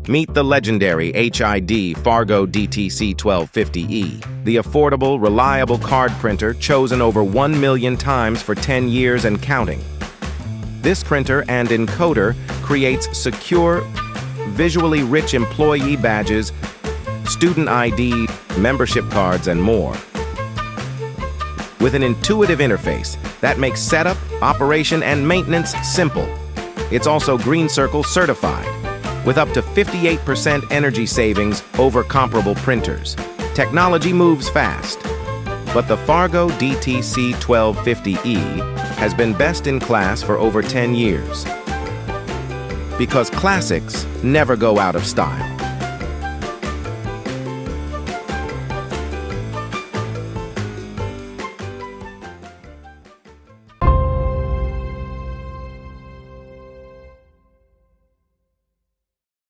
Meet the legendary HID FARGO DTC1250e, the affordable, reliable card printer chosen over 1 million times for 10 years and counting. This printer and encoder creates secure, visually rich employee badges, student ID, membership cards, and more. With an intuitive interface that makes setup, operation, and maintenance simple. It's also Green Circle certified, with up to 58% energy savings over comparable printers. Technology moves fast, but the FARGO DTC1250e has been best in class for over 10 years. Because classics never go out of style.